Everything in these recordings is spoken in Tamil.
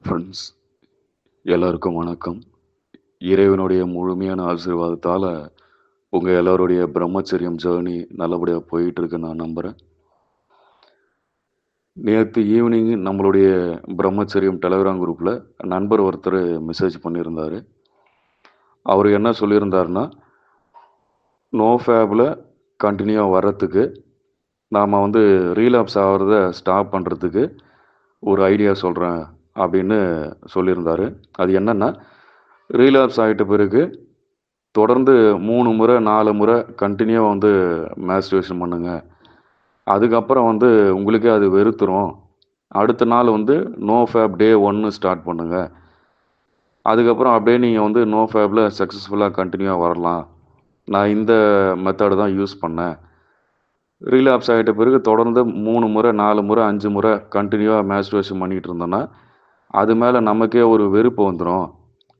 ஃப்ரெண்ட்ஸ் எல்லாருக்கும் வணக்கம். இறைவனுடைய முழுமையான ஆசீர்வாதத்தால உங்க எல்லாருடைய பிரம்மச்சரியம் ஜர்னி நல்லபடியா போயிட்டு இருக்குன்னு நான் நம்புறேன். நேத்து ஈவினிங் நம்மளுடைய பிரம்மச்சரியம் டெலகிராம் குரூப்ல நண்பர் ஒருத்தர் மெசேஜ் பண்ணியிருந்தாரு. அவரு என்ன சொல்லியிருந்தாருன்னா, நோ ஃபேப்ல கன்டினியூவா வர்றதுக்கு, நாம ரீலாப்ஸ் ஆகுறத ஸ்டாப் பண்றதுக்கு ஒரு ஐடியா சொல்றேன் அப்படின்னு சொல்லியிருந்தாரு. அது என்னன்னா, ரீலாப்ஸ் ஆயிட்ட பிறகு தொடர்ந்து 3 முறை, 4 முறை கன்டினியூவா மாஸ்டர்பேஷன் பண்ணுங்க. அதுக்கப்புறம் உங்களுக்கே அது வெறுத்துரும். அடுத்த நாள் நோ ஃபேப் டே 1 ஸ்டார்ட் பண்ணுங்க. அதுக்கப்புறம் அப்படியே நீங்க நோ ஃபேப்ல சக்ஸஸ்ஃபுல்லா கன்டினியூவா வரலாம். நான் இந்த மெத்தட் தான் யூஸ் பண்ணேன். ரீலாப்ஸ் ஆயிட்ட பிறகு தொடர்ந்து 3 முறை, 4 முறை, 5 முறை கன்டினியூவா மாஸ்டர்பேஷன் பண்ணிட்டு இருந்தோம்னா, அது மேல நமக்கே ஒரு வெறுப்பு வந்துரும்.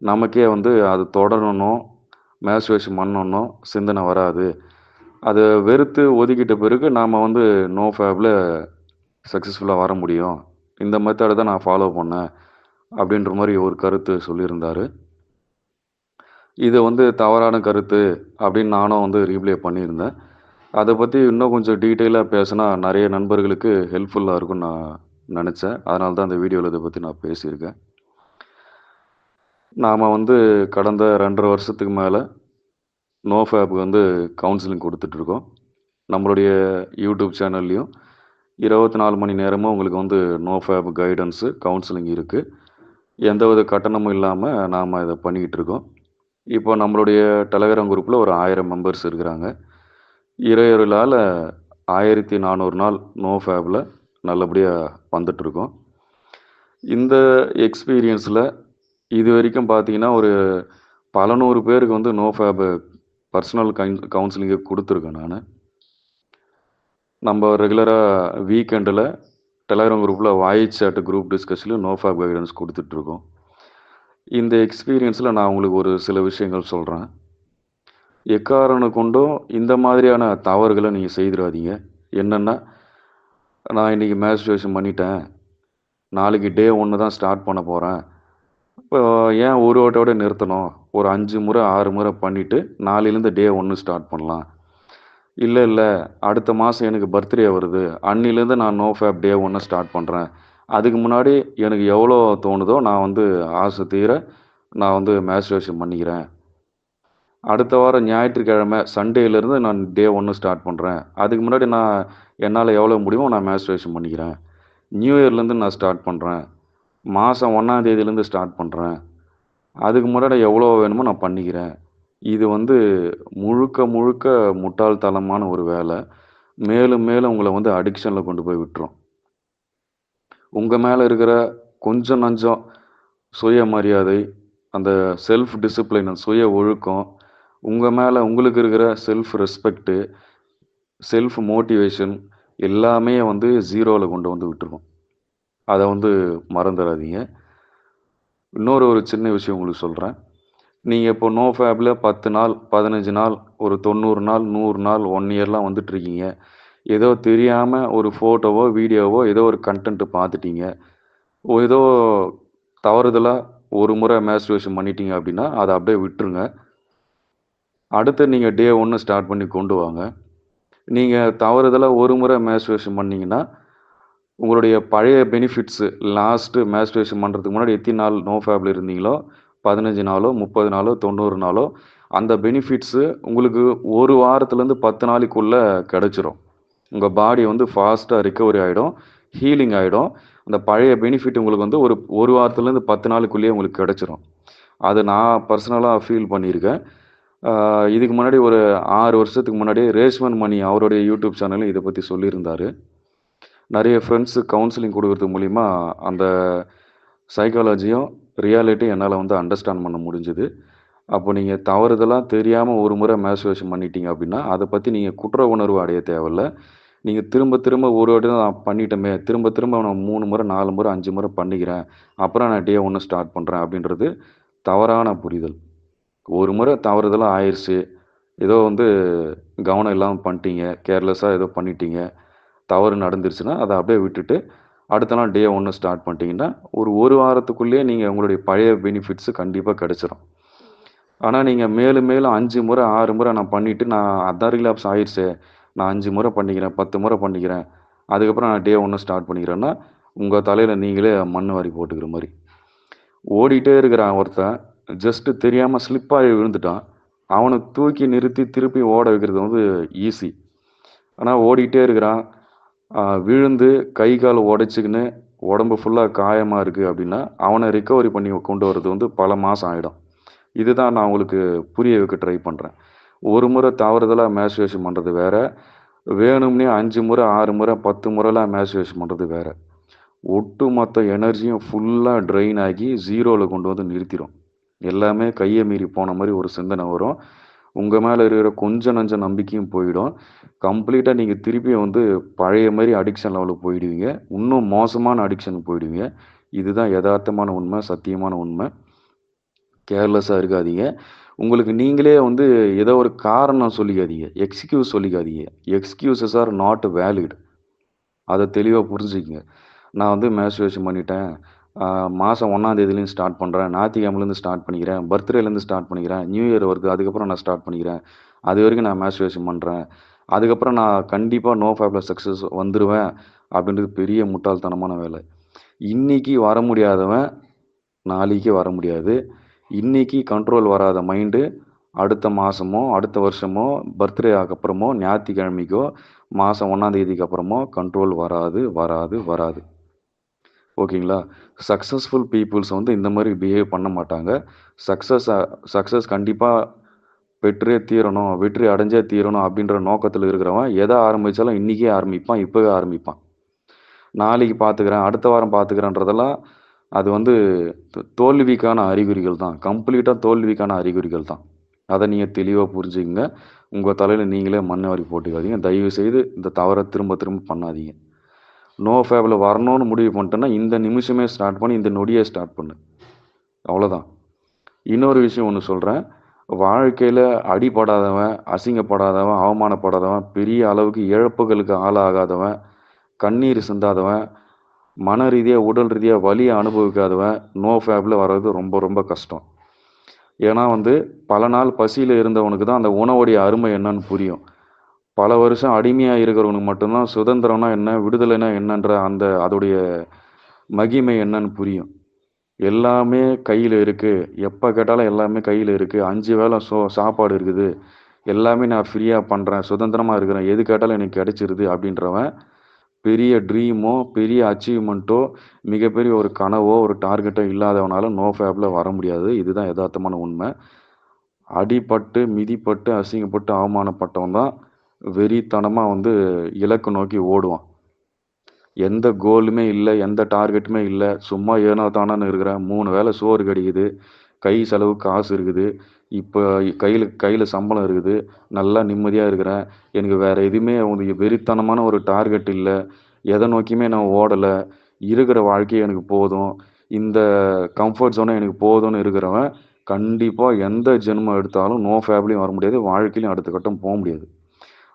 நமக்கே அது தொடரணும், மாஸ்டர்பேஷன் பண்ணணும் சிந்தனை வராது. அத வெறுத்து ஒதுக்கிட்ட பிறகு நாம நோ ஃபேப்ல சக்ஸஸ்ஃபுல்லா வர முடியும். இந்த மெத்தட தான் நான் ஃபாலோ பண்ணேன். அப்படின்ற மாரி ஒரு கருத்து சொல்லியிருந்தாரு. இது தவறான கருத்து அப்படின்னு நானும் ரீப்ளை பண்ணியிருந்தேன். அத பத்தி இன்னும் கொஞ்சம் டீட்டெயிலா பேசுனா நெறைய நண்பர்களுக்கு ஹெல்ப்ஃபுல்லா இருக்கும்னு நான் நெனச்சேன். அதனால தான் இந்த வீடியோல இத பத்தி நான் பேசியிருக்கேன். நாம கடந்த 2 1/2 வருஷத்துக்கு மேல நோ ஃபேப்க்கு கவுன்சிலிங் குடுத்துட்டு இருக்கோம். நம்மளுடைய யூடியூப் சேனல்லயும் 24 மணி நேரமும் உங்களுக்கு நோ ஃபேப் கைடன்ஸு, கவுன்சிலிங் இருக்கு. எந்தவித கட்டணமும் இல்லாம நாம இத பண்ணிக்கிட்டு இருக்கோம். இப்போ நம்மளுடைய டெலகிராம் குரூப்ல ஒரு 1000 மெம்பர்ஸ் இருக்கிறாங்க. இறையருளால 1400 நாள் நோ ஃபேப்ல நல்லபடியா வந்துட்டுருக்கோம். இந்த எக்ஸ்பீரியன்ஸ்ல இதுவரைக்கும் பார்த்தீங்கன்னா, ஒரு பல 100 பேருக்கு நோ ஃபேப் பர்சனல் கவுன்சிலிங்கே குடுத்துருக்கேன் நானு. நம்ம ரெகுலரா வீக்கெண்டுல டெலகிராம் குரூப்ல வாய்ஸ் சாட் குரூப் டிஸ்கஷன்ல நோ ஃபேப் கைடன்ஸ் குடுத்துட்ருக்கோம். இந்த எக்ஸ்பீரியன்ஸ்ல நான் உங்களுக்கு ஒரு சில விஷயங்கள் சொல்றேன். எக்காரணம் கொண்டும் இந்த மாதிரியான தவறுகள நீங்க செய்திராதீங்க. என்னன்னா, நான் இன்னைக்கு மாஸ்டர்பேஷன் பண்ணிட்டேன். நாளைக்கு டே 1 தான் ஸ்டார்ட் பண்ண போறேன். இப்போ ஏன் ஒரு வாட்டியோட நிறுத்தணும்? ஒரு 5 முறை, 6 முறை பண்ணிட்டு, நாளையிலேருந்து டே 1 ஸ்டார்ட் பண்ணலாம். இல்ல, அடுத்த மாசம் எனக்கு பர்த்டே வருது. அன்னிலேருந்து நான் நோ ஃபேப் டே 1 ஸ்டார்ட் பண்றேன். அதுக்கு முன்னாடி எனக்கு எவ்வளோ தோணுதோ, நான் ஆசை தீர நான் மாஸ்டர்பேஷன் பண்ணிக்கிறேன். அடுத்த வாரம் ஞாயிற்றுக்கிழமை சண்டேலேருந்து நான் டே 1 ஸ்டார்ட் பண்றேன். அதுக்கு முன்னாடி என்னால எவ்வளோ முடியுமோ நான் மாஸ்டர்பேஷன் பண்ணிக்கிறேன். நியூ இயர்லேருந்து நான் ஸ்டார்ட் பண்றேன். மாசம் 1ஆம் தேதியிலேருந்து ஸ்டார்ட் பண்றேன். அதுக்கு முன்னாடி எவ்வளோ வேணுமோ நான் பண்ணிக்கிறேன். இது முழுக்க முழுக்க முட்டாள்தனமான ஒரு வேலை. மேலும் மேலும் உங்கள அடிக்ஷன்ல கொண்டு போய் விட்டுரும். உங்க மேல இருக்கிற கொஞ்சம் நஞ்சம் சுயமரியாதை, அந்த செல்ஃப் டிசிப்ளின், சுய ஒழுக்கம், உங்க மேல உங்களுக்கு இருக்கிற செல்ஃப் ரெஸ்பெக்ட், செல்ஃப் மோட்டிவேஷன் எல்லாமே 0ல கொண்டு வந்து விட்டுரும். அத மறந்துறாதீங்க. இன்னொரு ஒரு சின்ன விஷயம் உங்களுக்கு சொல்றேன். நீங்க இப்போ நோ ஃபேப்ல 10 நாள், 15 நாள், ஒரு 90 நாள், 100 நாள், 1 இயர்லாம் வந்துட்டுருக்கீங்க. ஏதோ தெரியாம ஒரு ஃபோட்டோவோ, வீடியோவோ ஏதோ ஒரு கன்டென்ட் பார்த்துட்டீங்க. ஏதோ தவறுதலா ஒரு முறை மாஸ்டர்பேஷன் பண்ணிட்டீங்க அப்படின்னா, அத அப்படியே விட்டுருங்க. அடுத்து நீங்க டே 1 ஸ்டார்ட் பண்ணி கொண்டு வாங்க. நீங்க தவறுதலா ஒரு முறை மாஸ்டர்பேஷன் பண்ணீங்கன்னா, உங்களுடைய பழைய பெனிஃபிட்ஸ் லாஸ்ட் மாஸ்டர்பேஷன் பண்றதுக்கு முன்னாடி எத்தனை நாள் நோ ஃபேப்ல இருந்தீங்களோ, 15 நாளோ, 30 நாளோ, 90 நாளோ, அந்த பெனிஃபிட்ஸ் உங்களுக்கு 1 வாரத்திலேருந்து 10 நாளைக்குள்ள கிடைச்சிரும். உங்க பாடி ஃபாஸ்ட்டா ரிகவரி ஆயிடும். ஹீலிங் ஆயிடும். அந்த பழைய பெனிஃபிட் உங்களுக்கு ஒரு வாரத்திலேருந்து 10 நாளுக்குள்ளேயே உங்களுக்கு கிடைச்சிரும். அது நான் பர்சனலா ஃபீல் பண்ணியிருக்கேன். இதுக்கு முன்னாடி ஒரு 6 வருஷத்துக்கு முன்னாடி ரேஷ்மன் மணி அவருடைய யூடியூப் சேனல்ல இத பத்தி சொல்லியிருந்தாரு. நெறைய ஃப்ரெண்ட்ஸ் கவுன்சிலிங் குடுக்கறது மூலியமா அந்த சைக்காலஜியும், ரியாலிட்டியும் என்னால அண்டர்ஸ்டாண்ட் பண்ண முடிஞ்சது. அப்போ நீங்க தவறுதலா தெரியாம ஒரு முறை மாஸ்டர்பேஷன் பண்ணிட்டீங்க அப்படின்னா, அத பத்தி நீங்க குற்ற உணர்வு அடைய தேவையில்ல. நீங்க திரும்ப திரும்ப ஒரு வாட்டி தான் நான் பண்ணிட்டோமே, திரும்ப திரும்ப நான் 3 முறை, 4 முறை, 5 முறை பண்ணிக்கிறேன். அப்புறம் நான் டே 1 ஸ்டார்ட் பண்றேன் அப்படின்றது தவறான புரிதல். ஒரு முறை தவறுதலா ஆயிருச்சு. ஏதோ கவனம் இல்லாம பண்ணிட்டீங்க. கேர்லெஸ்ஸா ஏதோ பண்ணிட்டீங்க. தவறு நடந்துருச்சுன்னா, அத அப்படியே விட்டுட்டு, அடுத்த நாள் டே 1 ஸ்டார்ட் பண்ணிட்டீங்கன்னா, ஒரு வாரத்துக்குள்ளேயே நீங்க உங்களுடைய பழைய பெனிஃபிட்ஸ் கண்டிப்பா கிடைச்சிரும். ஆனா, நீங்க மேலும் மேலும் 5 முறை, 6 முறை நான் பண்ணிட்டு, நான் அதான் ரிலாப்ஸ் ஆயிருச்சே, நான் 5 முறை பண்ணிக்கிறேன், 10 முறை பண்ணிக்கிறேன். அதுக்கப்புறம் நான் டே 1 ஸ்டார்ட் பண்ணிக்கிறேன்னா, உங்க தலையில நீங்களே மண்ணு வாரி போட்டுக்கிற மாரி. ஓடிட்டே இருக்கிறான் ஒருத்தன், ஜஸ்ட் தெரியாம ஸ்லிப் ஆகி விழுந்துட்டான். அவன தூக்கி நிறுத்தி திருப்பி ஓட வைக்கிறது வந்து ஈஸி. ஆனா ஓடிட்டே இருக்கிறான். விழுந்து கை, கால் உடைச்சுக்கின்னு உடம்பு ஃபுல்லா காயமா இருக்கு அப்படின்னா, அவன ரிகவரி பண்ணி கொண்டு வரது வந்து பல மாசம் ஆயிடும். இதுதான் நான் உங்களுக்கு புரிய வைக்க ட்ரை பண்றேன். ஒரு முறை தவறுதலா மேஸ்டர்பேஷன் பண்றது வேற. வேணும்னே 5 முறை, 6 முறை, 10 முறைலாம் மேஸ்டர்பேஷன் பண்றது வேற. ஒட்டுமொத்த எனர்ஜியும் ஃபுல்லா ட்ரெயின் ஆகி 0ல கொண்டு வந்து நிறுத்திரும். எல்லாமே கைய மீறி போன மாரி ஒரு சிந்தனை வரும். உங்க மேல இருக்கிற கொஞ்சம் நஞ்ச நம்பிக்கையும் போயிடும். கம்ப்ளீட்டா நீங்க திருப்பியும் வந்து பழைய மாரி அடிக்ஷன் லெவலுக்கு போயிடுவீங்க. இன்னும் மோசமான அடிக்ஷனுக்கு போயிடுவீங்க. இதுதான் எதார்த்தமான உண்மை, சத்தியமான உண்மை. கேர்லெஸ்ஸா இருக்காதீங்க. உங்களுக்கு நீங்களே வந்து ஏதோ ஒரு காரணம் சொல்லிக்காதீங்க. எக்ஸ்கியூஸ் சொல்லிக்காதீங்க. Excuses are not valid. அத தெளிவா புரிஞ்சுக்கங்க. நான் வந்து மேஸ்டர்பேஷன் பண்ணிட்டேன். மாசம் 1ஆம் தேதியிலேருந்து ஸ்டார்ட் பண்றேன். ஞாயித்துக்கிழமைலேருந்து ஸ்டார்ட் பண்ணிக்கிறேன். பர்த்டேலேருந்து ஸ்டார்ட் பண்ணிக்கிறேன். நியூ இயர் வருது. அதுக்கப்புறம் நான் ஸ்டார்ட் பண்ணிக்கிறேன். அதுவரைக்கும் நான் மேஸ்டர்பேஷன் பண்றேன். அதுக்கப்புறம் நான் கண்டிப்பா நோ ஃபேப்ல சக்சஸ் வந்துருவேன். அப்படின்றது பெரிய முட்டாள்தனமான வேலை. இன்னைக்கு வர முடியாதவன், நாளைக்கு வர முடியாது. இன்னைக்கு கண்ட்ரோல் வராத மைண்டு, அடுத்த மாசமோ, அடுத்த வருஷமோ, பர்த்டேக்கு அப்புறமோ, ஞாயித்துக்கிழமைக்கோ, மாசம் 1ஆம் தேதிக்கு அப்புறமோ கண்ட்ரோல் வராது, வராது, வராது. ஓகேங்களா? சக்சஸ்ஃபுல் பீப்பிள்ஸ் வந்து இந்த மாரி பிஹேவ் பண்ண மாட்டாங்க. சக்சஸ் சக்சஸ் கண்டிப்பா பெற்றே தீரணும், வெற்றி அடைஞ்சே தீரணும் அப்படின்ற நோக்கத்துல இருக்கிறவன், எத ஆரம்பிச்சாலும் இன்னைக்கே ஆரம்பிப்பான், இப்பவே ஆரம்பிப்பான். நாளைக்கு பார்த்துக்கிறேன், அடுத்த வாரம் பார்த்துக்கிறேன்றதெல்லாம், அது வந்து தோல்விக்கான அறிகுறிகள் தான். கம்ப்ளீட்டா தோல்விக்கான அறிகுறிகள் தான். அத நீங்க தெளிவா புரிஞ்சுக்கங்க. உங்க தலையில நீங்களே மண்ண வாரி போட்டுக்காதீங்க. தயவு செய்து இந்த தவற திரும்ப திரும்ப பண்ணாதீங்க. நோ ஃபேப்ல வரணும்னு முடிவு பண்ணிட்டேன்னா, இந்த நிமிஷமே ஸ்டார்ட் பண்ணி, இந்த நொடியே ஸ்டார்ட் பண்ணு. அவ்வளோதான். இன்னொரு விஷயம் ஒண்ணு சொல்றேன். வாழ்க்கையில அடிபடாதவன், அசிங்கப்படாதவன், அவமானப்படாதவன், பெரிய அளவுக்கு இழப்புகளுக்கு ஆளாகாதவன், கண்ணீர் சிந்தாதவன், மன ரீதியா, உடல் ரீதியா வலிய அனுபவிக்காதவன், நோ ஃபேப்ல வர்றது ரொம்ப ரொம்ப கஷ்டம். ஏன்னா வந்து, பல நாள் பசியில இருந்தவனுக்கு தான் அந்த உணவுடைய அருமை என்னன்னு புரியும். பல வருஷம் அடிமையா இருக்கிறவனுக்கு மட்டும் தான் சுதந்திரம்னா என்ன, விடுதலைனா என்னன்ற அதோடைய மகிமை என்னன்னு புரியும். எல்லாமே கையில இருக்கு. எப்ப கேட்டாலும் எல்லாமே கையில இருக்கு. 5 வேள சாப்பாடு இருக்குது. எல்லாமே நான் ஃப்ரீயா பண்றேன். சுதந்திரமா இருக்கிறேன். எது கேட்டாலும் எனக்கு கிடைச்சிருது அப்படின்றவன், பெரிய ட்ரீமோ, பெரிய அச்சீவ்மென்ட்டோ, மிகப்பெரிய ஒரு கனவோ, ஒரு டார்கெட்டோ இல்லாதவனால நோ ஃபேப்ல வர முடியாது. இதுதான் எதார்த்தமான உண்மை. அடிபட்டு, மிதிப்பட்டு, அசிங்கப்பட்டு, அவமானப்பட்டவன் தான் வெறித்தனமா வந்து இலக்கு நோக்கி ஓடுவான். எந்த கோலுமே இல்ல, எந்த டார்கெட்டுமே இல்ல. சும்மா ஏனோ தானோன்னு இருக்கிறேன். 3 வேள சோறு கிடைக்குது. கை செலவுக்கு காசு இருக்குது. இப்ப கையில கையில சம்பளம் இருக்குது. நல்லா நிம்மதியா இருக்கிறேன். எனக்கு வேற எதுவுமே ஒரு வெறித்தனமான ஒரு டார்கெட் இல்ல. எத நோக்கியுமே நான் ஓடல. இருக்கிற வாழ்க்கையே எனக்கு போதும். இந்த கம்ஃபர்ட் ஜோனே எனக்கு போதும்னு இருக்கிறவன், கண்டிப்பா எந்த ஜென்மம் எடுத்தாலும் நோ ஃபேப்லயும் வர முடியாது. வாழ்க்கையிலயும் அடுத்த கட்டம் போ முடியாது.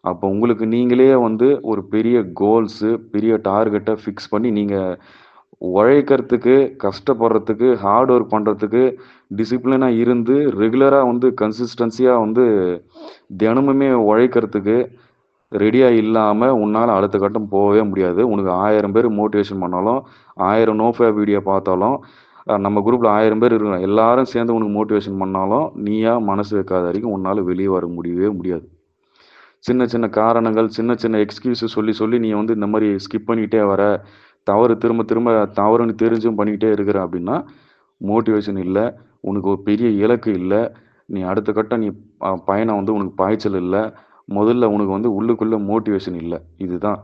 அப்போ உங்களுக்கு நீங்களே வந்து ஒரு பெரிய கோல்ஸு, பெரிய டார்கெட்ட ஃபிக்ஸ் பண்ணி நீங்க உழைக்கிறதுக்கு, கஷ்டப்படுறதுக்கு, ஹார்ட் ஒர்க் பண்றதுக்கு, டிசிப்ளினா இருந்து ரெகுலரா வந்து கன்சிஸ்டன்ஸியா வந்து தினமுமே உழைக்கிறதுக்கு ரெடியா இல்லாம உன்னால அடுத்த கட்டம் போவே முடியாது. உனக்கு 1000 பேர் மோட்டிவேஷன் பண்ணாலும், 1000 நோஃபேப் வீடியோ பார்த்தாலும், நம்ம குரூப்ல 1000 பேர் இருக்கிறோம். எல்லாரும் சேர்ந்து உனக்கு மோட்டிவேஷன் பண்ணாலும், நீயா மனசு வைக்காத வரைக்கும் உன்னால வெளிய வர முடியவே முடியாது. சின்ன சின்ன காரணங்கள், சின்ன சின்ன எக்ஸ்கியூஸஸ் சொல்லி சொல்லி நீ வந்து இந்த மாரி ஸ்கிப் பண்ணிட்டே வர, தவறு திரும்ப திரும்ப தவறுன்னு தெரிஞ்சும் பண்ணிக்கிட்டே இருக்கிற அப்படின்னா, மோட்டிவேஷன் இல்ல. உனக்கு ஒரு பெரிய இலக்கு இல்ல. நீ அடுத்த கட்டம் நீ பயணம் வந்து உனக்கு பாய்ச்சல் இல்ல. முதல்ல உனக்கு வந்து உள்ளுக்குள்ள மோட்டிவேஷன் இல்ல. இதுதான்.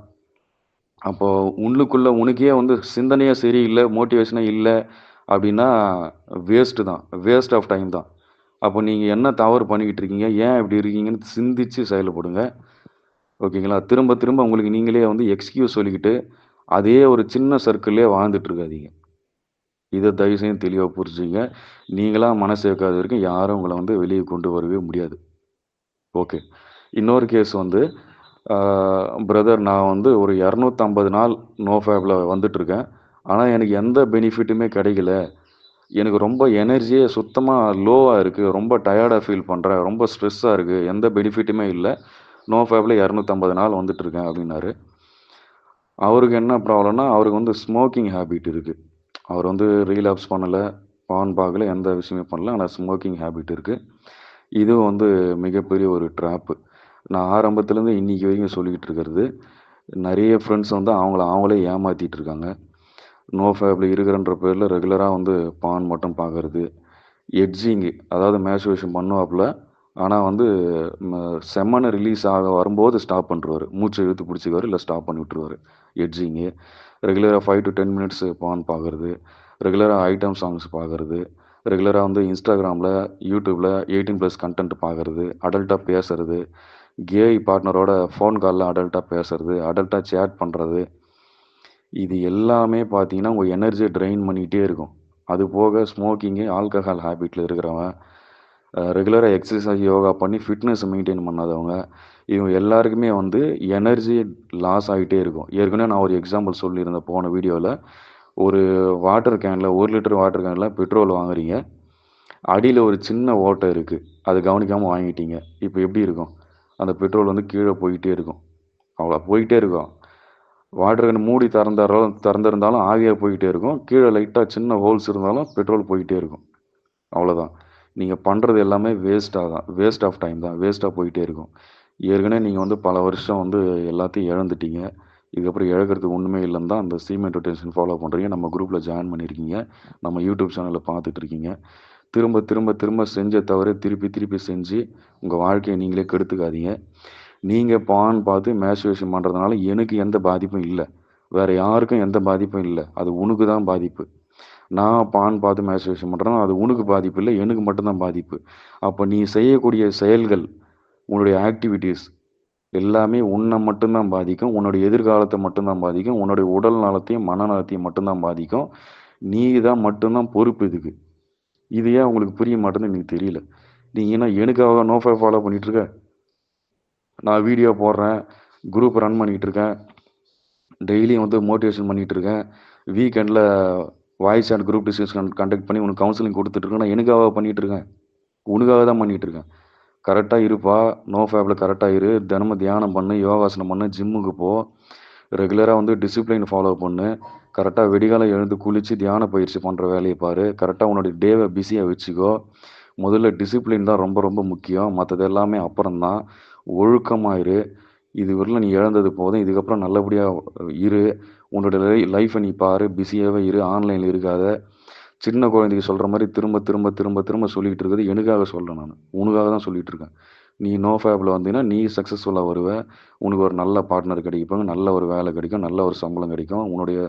அப்போ உள்ளுக்குள்ள உனக்கே வந்து சிந்தனையே சரியில்ல, மோட்டிவேஷனே இல்ல அப்படின்னா, வேஸ்ட்டு தான். வேஸ்ட் ஆஃப் டைம் தான். அப்போ நீங்க என்ன தவறு பண்ணிக்கிட்டு இருக்கீங்க? ஏன் இப்படி இருக்கீங்கன்னு சிந்திச்சு செயல்படுங்க. ஓகேங்களா? திரும்ப திரும்ப உங்களுக்கு நீங்களே வந்து எக்ஸ்கியூஸ் சொல்லிக்கிட்டு, அதே ஒரு சின்ன சர்க்கிள்லயே வாழ்ந்துட்டு இருக்காதீங்க. இத தயவு செஞ்சு தெளிவா புரிஞ்சுக்கங்க. நீங்களா மனசு வைக்காத வரைக்கும் யாரும் உங்கள வந்து வெளிய கொண்டு வரவே முடியாது. ஓகே. இன்னொரு கேஸ் வந்து, பிரதர் நான் வந்து ஒரு 250 நாள் நோஃபேப்பில் வந்துட்டுருக்கேன். ஆனால் எனக்கு எந்த பெனிஃபிட்டுமே கிடைக்கல. எனக்கு ரொம்ப எனர்ஜியே சுத்தமாக லோவாக இருக்குது. ரொம்ப டயர்டாக ஃபீல் பண்ணுறேன். ரொம்ப ஸ்ட்ரெஸ்ஸாக இருக்குது. எந்த பெனிஃபிட்டுமே இல்லை. நோஃபேப்பில் 250 நாள் வந்துட்டுருக்கேன் அப்படின்னாரு. அவருக்கு என்ன ப்ராப்ளம்னா, அவருக்கு வந்து ஸ்மோக்கிங் ஹேபிட் இருக்குது. அவர் வந்து ரீலாப்ஸ் பண்ணலை, பான் பார்க்கல, எந்த விஷயமே பண்ணல. ஆனால் ஸ்மோக்கிங் ஹேபிட் இருக்குது. இதுவும் வந்து மிகப்பெரிய ஒரு ட்ராப்பு. நான் ஆரம்பத்துலேருந்து இன்னைக்கு வரைக்கும் சொல்லிக்கிட்டு இருக்கிறது. நிறைய ஃப்ரெண்ட்ஸ் வந்து அவங்களே ஏமாத்திட்டு இருக்காங்க. நோ ஃபேப்ல இருக்கிறன்ற பேரில் ரெகுலராக வந்து பான் மட்டும் பார்க்கறது. எட்ஜிங்கு, அதாவது மேஸ்டர்பேஷன் பண்ணுவாப்புல. ஆனால் வந்து செம்மனை ரிலீஸ் ஆக வரும்போது ஸ்டாப் பண்ணிருவாரு. மூச்சை இழுத்து பிடிச்சிக்குவாரு, இல்லை ஸ்டாப் பண்ணி விட்டுருவாரு. எட்ஜிங்கு ரெகுலராக 5 to 10 மினிட்ஸ் பான் பார்க்கறது, ரெகுலராக ஐட்டம் சாங்ஸ் பார்க்கறது, ரெகுலராக வந்து இன்ஸ்டாகிராமில், யூடியூப்பில் 18+ கண்டென்ட் பார்க்கறது, அடல்ட்டாக பேசுறது, கேய் பார்ட்னரோட ஃபோன் காலில் அடல்ட்டாக பேசுறது, அடல்ட்டாக சேட் பண்ணுறது, இது எல்லாமே பார்த்தீங்கன்னா உங்கள் எனர்ஜியை ட்ரெயின் பண்ணிகிட்டே இருக்கும். அது போக ஸ்மோக்கிங்கு, ஆல்கஹால் ஹேபிட்டில் இருக்கிறவன், ரெகுலராக எக்ஸசைஸ், யோகா பண்ணி ஃபிட்னஸ் மெயின்டைன் பண்ணாதவங்க, இவங்க எல்லாருக்குமே வந்து எனர்ஜி லாஸ் ஆகிட்டே இருக்கும். ஏற்கனவே நான் ஒரு எக்ஸாம்பிள் சொல்லியிருந்தேன் போன வீடியோவில். ஒரு வாட்டர் கேனில் 1 லிட்டர் வாட்டர் கேனில் பெட்ரோல் வாங்குறீங்க. அடியில் ஒரு சின்ன ஓட்டை இருக்குது. அது கவனிக்காமல் வாங்கிட்டீங்க. இப்போ எப்படி இருக்கும்? அந்த பெட்ரோல் வந்து கீழே போயிட்டே இருக்கும். அவ்வளோ போயிட்டே இருக்கும். வாட்டர் கேன் மூடி திறந்திருந்தாலும் ஆவியாக போயிட்டே இருக்கும். கீழே லைட்டாக சின்ன ஹோல்ஸ் இருந்தாலும் பெட்ரோல் போயிட்டே இருக்கும். அவ்வளோதான். நீங்கள் பண்ணுறது எல்லாமே வேஸ்ட் ஆஃப் டைம் தான். வேஸ்ட்டாக போயிட்டே இருக்கும். ஏற்கனவே நீங்கள் வந்து பல வருஷம் வந்து எல்லாத்தையும் இழந்துட்டீங்க. இதுக்கப்புறம் இழக்கிறதுக்கு ஒன்றுமே இல்லைன்னு தான் அந்த சீமெண்ட் ரொட்டேஷன் ஃபாலோ பண்ணுறீங்க. நம்ம குரூப்பில் ஜாயின் பண்ணியிருக்கீங்க. நம்ம யூடியூப் சேனலில் பார்த்துட்ருக்கீங்க. திரும்ப திரும்ப திரும்ப செஞ்ச தவிர திருப்பி திருப்பி செஞ்சு உங்கள் வாழ்க்கையை நீங்களே கெடுத்துக்காதீங்க. நீங்கள் பான் பார்த்து மேஸ்டர்பேஷன் பண்ணுறதுனால எனக்கு எந்த பாதிப்பும் இல்லை. வேறு யாருக்கும் எந்த பாதிப்பும் இல்லை. அது உனக்கு தான் பாதிப்பு. நான் பான் பார்த்து மேஸ்டர்பேஷன் பண்ணுறேன்னா அது உனக்கு பாதிப்பு இல்லை, எனக்கு மட்டும்தான் பாதிப்பு. அப்போ நீ செய்யக்கூடிய செயல்கள், உன்னுடைய ஆக்டிவிட்டீஸ் எல்லாமே உன்னை மட்டும்தான் பாதிக்கும். உன்னுடைய எதிர்காலத்தை மட்டும்தான் பாதிக்கும். உன்னுடைய உடல் நலத்தையும் மனநலத்தையும் மட்டும்தான் பாதிக்கும். நீ தான் மட்டும்தான் பொறுப்பு இதுக்கு. இது ஏன் உங்களுக்கு புரிய மாட்டேன்னு எனக்கு தெரியல. நீ ஏன்னா எனக்காக நோஃபை ஃபாலோ பண்ணிகிட்ருக்க. நான் வீடியோ போடுறேன், குரூப் ரன் பண்ணிகிட்ருக்கேன், டெய்லியும் வந்து மோட்டிவேஷன் பண்ணிகிட்ருக்கேன், வீக்கெண்டில் voice and group discussion conduct பண்ணி உனக்கு கவுன்சிலிங் கொடுத்துட்ருக்கேன். நான் எனக்காக பண்ணிகிட்ருக்கேன், உனக்காக தான் பண்ணிகிட்ருக்கேன். கரெக்டாக இருப்பா, நோ ஃபேப்பில் கரெக்டாக இரு, தினமும் தியானம் பண்ணு, யோகாசனம் பண்ணு, ஜிம்முக்கு போ, ரெகுலராக வந்து டிசிப்ளின் ஃபாலோ பண்ணு, கரெக்டாக வெடிகாலம் எழுந்து குளித்து தியான பயிற்சி பண்ணுற வேலையை பாரு, கரெக்டாக உன்னுடைய டேவை பிஸியாக வச்சுக்கோ. முதல்ல டிசிப்ளின் தான் ரொம்ப ரொம்ப முக்கியம். மற்றது எல்லாமே அப்புறம்தான். ஒழுக்கமாக இரு. இதுவரையிலும் நீ இழந்தது போதும். இதுக்கப்புறம் நல்லபடியாக இரு. உன்னோட லைஃப்பை நீ பாரு. பிஸியாகவே இரு. ஆன்லைனில் இருக்காத. சின்ன குழந்தைக்கு சொல்கிற மாதிரி திரும்ப திரும்ப திரும்ப திரும்ப சொல்லிகிட்டு இருக்கிறது எனக்காக சொல்கிறேன். நான் உனக்காக தான் சொல்லிகிட்டு இருக்கேன். நீ நோ ஃபேப்பில் வந்தீங்கன்னா நீ சக்ஸஸ்ஃபுல்லாக வருவ. உனக்கு ஒரு நல்ல பார்ட்னர் கிடைப்பாங்க, நல்ல ஒரு வேலை கிடைக்கும், நல்ல ஒரு சம்பளம் கிடைக்கும். உன்னுடைய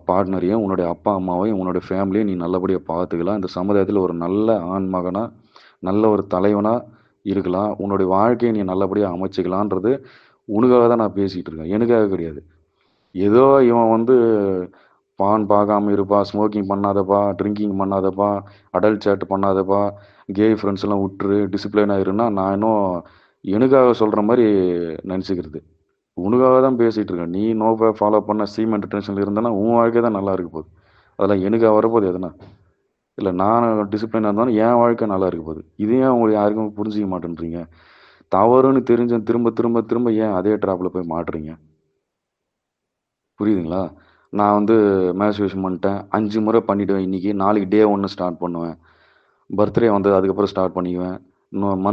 பார்ட்னரையும், உன்னுடைய அப்பா அம்மாவையும், உன்னுடைய ஃபேமிலியும் நீ நல்லபடியாக பார்த்துக்கலாம். இந்த சமுதாயத்தில் ஒரு நல்ல ஆண் மகனாக, நல்ல ஒரு தலைவனாக இருக்கலாம். உன்னுடைய வாழ்க்கையை நீ நல்லபடியாக அமைச்சிக்கலான்றது உனக்காக தான் நான் பேசிகிட்டு இருக்கேன், எனக்காக கிடையாது. ஏதோ இவன் வந்து பான் பார்க்காம இருப்பா, ஸ்மோக்கிங் பண்ணாதப்பா, ட்ரிங்கிங் பண்ணாதப்பா, அடல்ட் சேட் பண்ணாதப்பா, கே ஃப்ரெண்ட்ஸ் எல்லாம் விட்டுரு, டிசிப்ளினாக இருன்னா நான் இன்னும் எனக்காக சொல்கிற மாதிரி நினச்சிக்கிறது. உனக்காக தான் பேசிகிட்டு இருக்கேன். நீ நோ ஃபாலோ பண்ண சீமெண்ட் டென்ஷனில் இருந்தேன்னா உன் வாழ்க்கை தான் நல்லா இருக்க போகுது. அதெல்லாம் எனக்காக வரப்போகுது எதுனா? இல்லை நான் டிசிப்ளினாக இருந்தாலும் என் வாழ்க்கை நல்லா இருக்க போகுது. இதையும் உங்களுக்கு யாருக்கும் புரிஞ்சிக்க மாட்டேன்றீங்க. தவறுன்னு தெரிஞ்ச திரும்ப திரும்ப திரும்ப ஏன் அதே ட்ராப்பில் போய் மாட்டுறீங்க? புரியுதுங்களா? நான் வந்து மேஸ்டர்பேஷன் பண்ணிட்டேன். 5 முறை பண்ணிவிடுவேன் இன்றைக்கி. நாளைக்கு டே 1 ஸ்டார்ட் பண்ணுவேன். பர்த்டே வந்து அதுக்கப்புறம் ஸ்டார்ட் பண்ணிக்குவேன். இன்னும்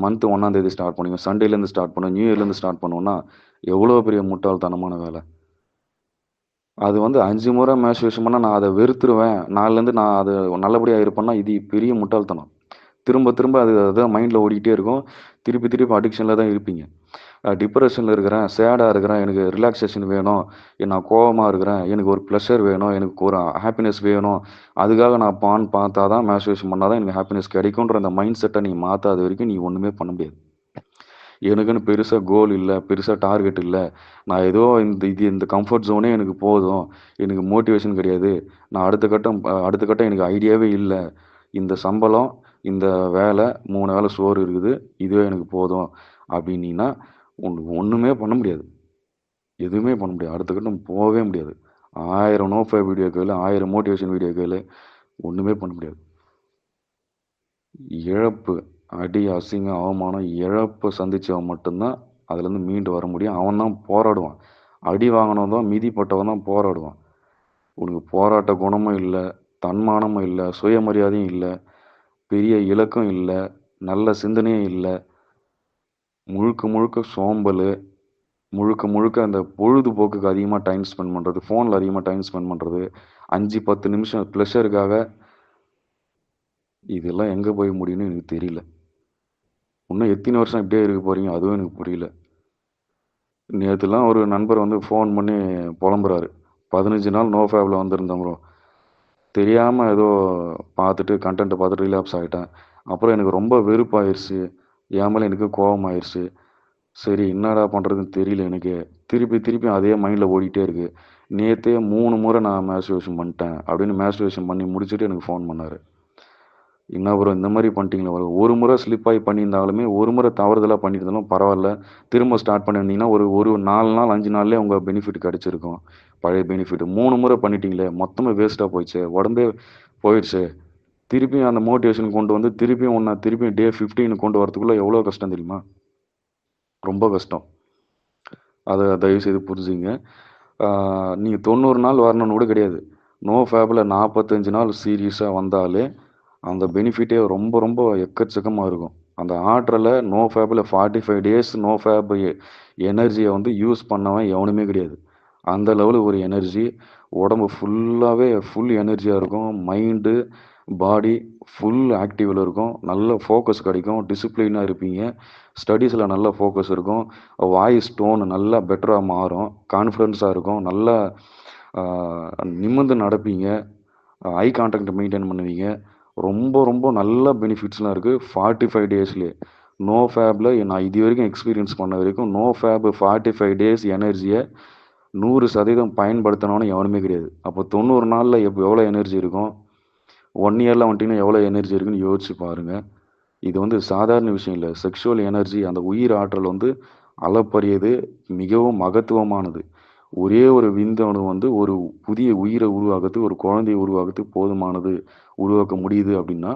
மந்த் 1ஆம் தேதி ஸ்டார்ட் பண்ணிக்குவேன். சண்டேலேருந்து ஸ்டார்ட் பண்ணுவேன். நியூ இயர்லேருந்து ஸ்டார்ட் பண்ணுவேன்னா எவ்வளோ பெரிய முட்டாள்தனமான வேலை. அது வந்து 5 முறை மேஸ்டர்பேஷன் பண்ணால் நான் அதை வெறுத்துருவேன். நாளைலேருந்து நான் அது நல்லபடியாக இருப்பேன்னா இது பெரிய முட்டாள்தனம். திரும்ப திரும்ப அதுதான் மைண்டில் ஓடிக்கிட்டே இருக்கும். திருப்பி திருப்பி அடிக்ஷனில் தான் இருப்பீங்க. டிப்ரெஷனில் இருக்கிறேன், சேடாக இருக்கிறேன், எனக்கு ரிலாக்ஸேஷன் வேணும், நான் கோவமாக இருக்கிறேன், எனக்கு ஒரு ப்ளஷர் வேணும், எனக்கு ஒரு ஹாப்பினஸ் வேணும், அதுக்காக நான் பான் பார்த்தா தான் மேஸ்டர்பேஷன் பண்ணால் தான் எனக்கு ஹாப்பினஸ் கிடைக்குன்ற அந்த மைண்ட் செட்டை நீ மாற்றாத வரைக்கும் நீ ஒன்றுமே பண்ண முடியாது. எனக்குன்னு பெருசாக கோல் இல்லை, பெருசாக டார்கெட் இல்லை, நான் ஏதோ இந்த கம்ஃபர்ட் ஜோனே எனக்கு போதும், எனக்கு மோட்டிவேஷன் கிடையாது, நான் அடுத்த கட்டம் எனக்கு ஐடியாவே இல்லை, இந்த சம்பளம், இந்த வேலை, 3 வேளை சோறு இருக்குது, இதுவே எனக்கு போதும் அப்படின்னீங்கன்னா ஒண்ணுமே பண்ண முடியாது. எதுவுமே பண்ண முடியாது. அடுத்த கட்டம் போவே முடியாது. 1000 நோ ஃபேப் வீடியோ கேளு, 1000 மோட்டிவேஷன் வீடியோ கேளு, ஒண்ணுமே பண்ண முடியாது. இழப்பு, அடி, அசிங்கம், அவமானம், இழப்ப சந்திச்சவன் மட்டும் தான் அதுலேருந்து மீண்டு வர முடியும். அவன் தான் போராடுவான். அடி வாங்கினவன் தான், மிதிப்பட்டவன் தான் போராடுவான். உனக்கு போராட்ட குணமும் இல்ல, தன்மானமும் இல்ல, சுயமரியாதையும் இல்ல, பெரிய இலக்கும் இல்ல, நல்ல சிந்தனையும் இல்ல. முழுக்க முழுக்க சோம்பலு, முழுக்க முழுக்க அந்த பொழுதுபோக்குக்கு அதிகமா டைம் ஸ்பெண்ட் பண்றது, ஃபோன்ல அதிகமா டைம் ஸ்பெண்ட் பண்றது, 5, 10 நிமிஷம் ப்ளஷருக்காக இதெல்லாம் எங்க போய் முடியும்னு எனக்கு தெரியல. இன்னும் எத்தன வருஷம் இப்படியே இருக்க போறீங்க? அதுவும் எனக்கு புரியல. நேத்துலாம் ஒரு நண்பர் வந்து ஃபோன் பண்ணி பொலம்புறாரு. 15 நாள் நோ ஃபேப்ல வந்திருந்தேன் ப்ரோ. தெரியாம ஏதோ பார்த்துட்டு கன்டென்ட்ட பார்த்துட்டு ரிலாப்ஸ் ஆயிட்டேன். அப்புறம் எனக்கு ரொம்ப வெறுப்பாயிருச்சு. என் மேல எனக்கு கோவமாயிருச்சு. சரி என்னடா பண்றதுன்னு தெரியல எனக்கு. திருப்பி திருப்பி அதே மைண்ட்ல ஓடிட்டே இருக்கு. நேத்தே 3 முறை நான் மாஸ்டர்பேஷன் பண்ணிட்டேன் அப்படின்னு மாஸ்டர்பேஷன் பண்ணி முடிச்சுட்டு எனக்கு ஃபோன் பண்ணாரு. என்ன ப்ரோ இந்த மாரி பண்ணிட்டீங்களே ப்ரோ. ஒரு முறை ஸ்லிப் ஆயி பண்ணியிருந்தாலுமே, ஒரு முறை தவறுதலா பண்ணியிருந்தாலும் பரவால்ல. திரும்ப ஸ்டார்ட் பண்ணியிருந்தீங்கன்னா, ஒரு ஒரு 4 நாள், 5 நாள்லயே உங்க பெனிஃபிட் கிடைச்சிருக்கும். பழைய பெனிஃபிட். 3 முறை பண்ணிட்டீங்களே, மொத்தமா வேஸ்ட்டா போயிடுச்சே. உடம்பே போயிடுச்சே. திருப்பியும் அந்த மோட்டிவேஷன் கொண்டு வந்து, திருப்பியும் உன்ன திருப்பியும் டே 15 கொண்டு வரதுக்குள்ள எவ்வளோ கஷ்டம் தெரியுமா? ரொம்ப கஷ்டம். அத தயவுசெய்து புரிஞ்சுக்கங்க. ஆ நீங்க 90 நாள் வரணும்னு கூட கிடையாது. நோ ஃபேப்ல 45 நாள் சீரியஸா வந்தாலே, அந்த பெனிஃபிட்டே ரொம்ப ரொம்ப எக்கச்சக்கமா இருக்கும். அந்த ஆற்றல நோ ஃபேப்ல 45 டேஸ் நோ ஃபேப் எனர்ஜிய வந்து யூஸ் பண்ணவன் எவனுமே கிடையாது. அந்த லெவலுக்கு ஒரு எனர்ஜி. உடம்பு ஃபுல்லாவே ஃபுல் எனர்ஜியா இருக்கும். மைண்டு, பாடி ஃபுல் ஆக்டிவ்ல இருக்கும். நல்ல ஃபோக்கஸ் கிடைக்கும். டிசிப்ளினா இருப்பீங்க. ஸ்டடீஸ்ல நல்ல ஃபோக்கஸ் இருக்கும். வாய்ஸ் டோன் நல்லா பெட்டரா மாறும். கான்ஃபிடன்ஸா இருக்கும். நல்லா ஆ நிமிர்ந்து நடப்பீங்க. ஐ கான்டாக்ட் மெயின்டெயின் பண்ணுவீங்க. ரொம்ப ரொம்ப நல்ல பெனிஃபிட்ஸ்லாம் இருக்கு. 45 டேஸ்லயே. நோ ஃபேப்ல நான் இதுவரைக்கும் எக்ஸ்பீரியன்ஸ் பண்ண வரைக்கும், நோ ஃபேப் 45 டேஸ் எனர்ஜிய 100% பயன்படுத்தினவன் எவனுமே கிடையாது. அப்போ 90 நாள்ல எவ்வளோ எனர்ஜி இருக்கும்? 1 இயர்ல வந்துட்டீங்கன்னா எவ்வளோ எனர்ஜி இருக்குன்னு யோசிச்சு பாருங்க. இது வந்து சாதாரண விஷயம் இல்ல. செக்சுவல் எனர்ஜி அந்த உயிர் ஆற்றல் வந்து அளப்பரியது, மிகவும் மகத்துவமானது. ஒரே ஒரு விந்தணு வந்து ஒரு புதிய உயிர உருவாக்கறதுக்கு, ஒரு குழந்தைய உருவாக்கறதுக்கு போதுமானது. உருவாக்க முடியுது அப்படின்னா,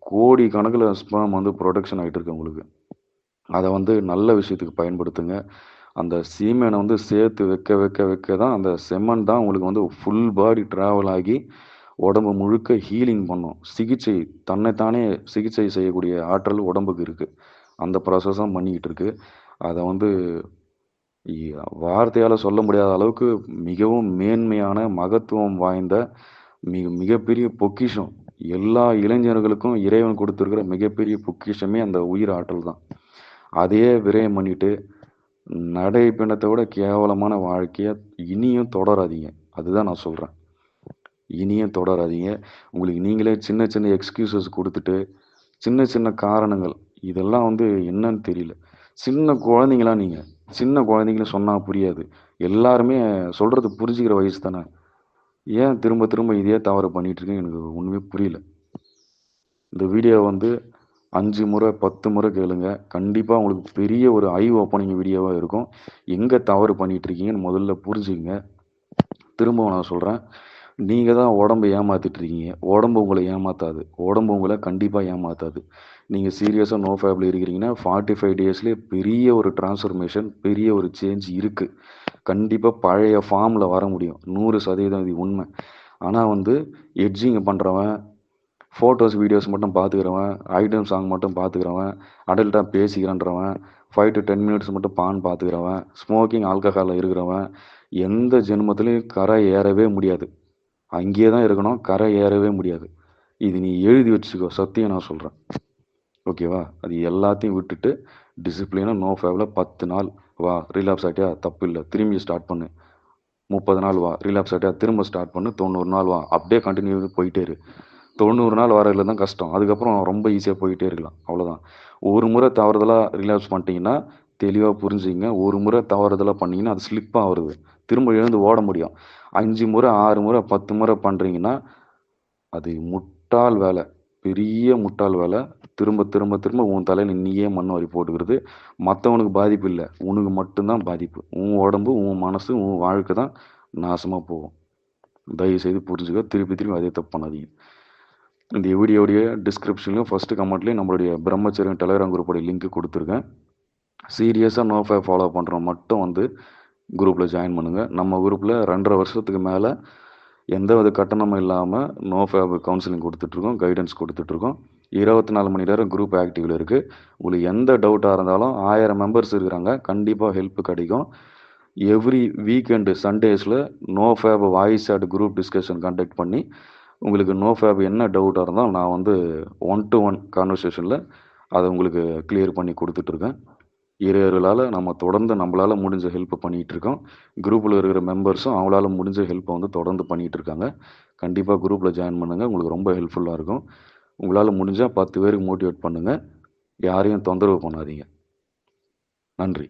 கோடிக்கணக்குல ஸ்பெர்ம் வந்து புரொடக்ஷன் ஆயிட்டு இருக்கு உங்களுக்கு. அத வந்து நல்ல விஷயத்துக்கு பயன்படுத்துங்க. அந்த சீமென வந்து சேர்த்து வைக்க தான் அந்த செமன் தான் உங்களுக்கு வந்து ஃபுல் பாடி டிராவல் ஆகி, உடம்பு முழுக்க ஹீலிங் பண்ணும். சிகிச்சை தன்னைத்தானே சிகிச்சை செய்யக்கூடிய ஆற்றல் உடம்புக்கு இருக்கு. அந்த ப்ராசஸ் தான் பண்ணிக்கிட்டு இருக்கு. அத வந்து இ வார்த்தையால சொல்ல முடியாத அளவுக்கு மிகவும் மேன்மையான, மகத்துவம் வாய்ந்த, மிகப்பெரிய பொக்கிஷம். எல்லா இளைஞர்களுக்கும் இறைவன் குடுத்திருக்கிற மிகப்பெரிய பொக்கிஷமே அந்த உயிர் ஆற்றல் தான். அதையே விரயம் பண்ணிட்டு, நடைப்பயணத்த விட கேவலமான வாழ்க்கைய இனியும் தொடராதீங்க. அதுதான் நான் சொல்றேன். இனியும் தொடராதீங்க. உங்களுக்கு நீங்களே சின்ன சின்ன எக்ஸ்கியூசஸ் குடுத்துட்டு, சின்ன சின்ன காரணங்கள், இதெல்லாம் வந்து என்னன்னு தெரியல. சின்ன குழந்தைங்களா நீங்க. சின்ன குழந்தைங்கன்னு சொன்னா புரியாது. எல்லாருமே சொல்றது புரிஞ்சுக்கிற வயசு தானே. ஏன் திரும்ப திரும்ப இதே தவற பண்ணிட்டு இருக்கீங்கன்னு எனக்கு ஒண்ணுமே புரியல. இந்த வீடியோ வந்து 5 முறை, 10 முறை கேளுங்க. கண்டிப்பா உங்களுக்கு பெரிய ஒரு ஐ ஓப்பனிங் வீடியோவா இருக்கும். எங்க தவறு பண்ணிட்டு இருக்கீங்கன்னு முதல்ல புரிஞ்சுக்கங்க. திரும்பவும் நான் சொல்றேன். நீங்க தான் உடம்ப ஏமாத்திட்டு இருக்கீங்க. உடம்பு உங்கள ஏமாத்தாது. உடம்பு உங்கள கண்டிப்பா ஏமாத்தாது. நீங்க சீரியஸா நோ ஃபேப்ல இருக்கிறீங்கன்னா, 45 டேஸ்லயே பெரிய ஒரு டிரான்ஸ்ஃபர்மேஷன், பெரிய ஒரு சேஞ்ச் இருக்கு. கண்டிப்பா பழைய ஃபார்ம்ல வர முடியும். 100% இது உண்மை. ஆனா வந்து எட்ஜிங் பண்றவன், ஃபோட்டோஸ், வீடியோஸ் மட்டும் பார்த்துக்கிறவன், ஐட்டம் சாங் மட்டும் பார்த்துக்கிறவன், அடல்ட்டா பேசிக்கிறேன்றவன், 5 to 10 மினிட்ஸ் மட்டும் பான் பார்த்துக்கிறவன், ஸ்மோக்கிங், ஆல்கஹால்ல இருக்கிறவன், எந்த ஜென்மத்திலயும் கரை ஏறவே முடியாது. அங்கேயே தான் இருக்கணும். கரை ஏறவே முடியாது. இது நீ எழுதி வச்சுக்கோ. சத்தியம் நான் சொல்றேன். ஓகேவா? அது எல்லாத்தையும் விட்டுட்டு டிசிப்ளினா நோ ஃபேப்ல 10 நாள் வா. ரிலாப்ஸ் ஆயிட்டியா? தப்பில்ல. திரும்பி ஸ்டார்ட் பண்ணு. 30 நாள் வா. ரிலாப்ஸ் ஆயிட்டியா? திரும்ப ஸ்டார்ட் பண்ணு. 90 நாள் வா. அப்படியே கன்டினியூ போயிட்டே இரு. 90 நாள் வரையில தான் கஷ்டம். அதுக்கப்புறம் ரொம்ப ஈஸியா போயிட்டே இருக்கலாம். அவ்வளோதான். ஒரு முறை தவறுதலா ரிலாப்ஸ் பண்ணிட்டீங்கன்னா, தெளிவா புரிஞ்சுக்கங்க. ஒரு முறை தவறுதலா பண்ணீங்கன்னா, அது ஸ்லிப் ஆவுறது. திரும்ப எழுந்து ஓட முடியும். 5 முறை, 6 முறை, 10 முறை பண்றீங்கன்னா, அது முட்டாள் வேலை. பெரிய முட்டாள் வேலை. திரும்ப திரும்ப திரும்ப உன் தலையில நீயே மண் வாரி போட்டுக்கிறது. மத்தவனுக்கு பாதிப்பு இல்ல. உனக்கு மட்டும் தான் பாதிப்பு. உன் உடம்பு, உன் மனசு, உன் வாழ்க்கை தான் நாசமா போகும். தயவு செய்து புரிஞ்சுக்க. திருப்பி திருப்பி அதே தப்பு பண்ணாதீங்க. இந்த வீடியோடைய டிஸ்கிரிப்ஷன்லையும் ஃபர்ஸ்ட் கமெண்ட்லையும் நம்மளுடைய பிரம்மச்சரியம் டெலகிராம் குரூப்போட லிங்க் கொடுத்துருக்கேன். சீரியஸாக நோஃபேப் ஃபாலோ பண்ணுறவங்க மட்டும் வந்து குரூப்பில் ஜாயின் பண்ணுங்கள். நம்ம குரூப்பில் 2.5 வருஷத்துக்கு மேலே எந்த வித கட்டணமும் இல்லாமல் நோஃபேப் கவுன்சிலிங் கொடுத்துட்ருக்கோம், கைடன்ஸ் கொடுத்துட்ருக்கோம். 24 மணி நேரம் குரூப் ஆக்டிவில் இருக்குது. உங்களுக்கு எந்த டவுட்டாக இருந்தாலும் 1000 மெம்பர்ஸ் இருக்கிறாங்க. கண்டிப்பாக ஹெல்ப் கிடைக்கும். எவ்ரி வீக்கெண்டு சண்டேஸில் நோஃபேப் வாய்ஸ் ஆட் குரூப் டிஸ்கஷன் கண்டக்ட் பண்ணி உங்களுக்கு நோஃபேப் என்ன டவுட்டாக இருந்தாலும் நான் வந்து 1-to-1 கான்வர்சேஷனில் அதை உங்களுக்கு கிளியர் பண்ணி கொடுத்துட்ருக்கேன். இறையர்களால் நம்ம தொடர்ந்து நம்மளால் முடிஞ்ச ஹெல்ப் பண்ணிகிட்ருக்கோம். குரூப்பில் இருக்கிற மெம்பர்ஸும் அவங்களால முடிஞ்ச ஹெல்ப்பை வந்து தொடர்ந்து பண்ணிகிட்ருக்காங்க. கண்டிப்பாக குரூப்பில் ஜாயின் பண்ணுங்கள். உங்களுக்கு ரொம்ப ஹெல்ப்ஃபுல்லாக இருக்கும். உங்களால் முடிஞ்சால் 10 பேருக்கு மோட்டிவேட் பண்ணுங்கள். யாரையும் தொந்தரவு பண்ணாதீங்க. நன்றி.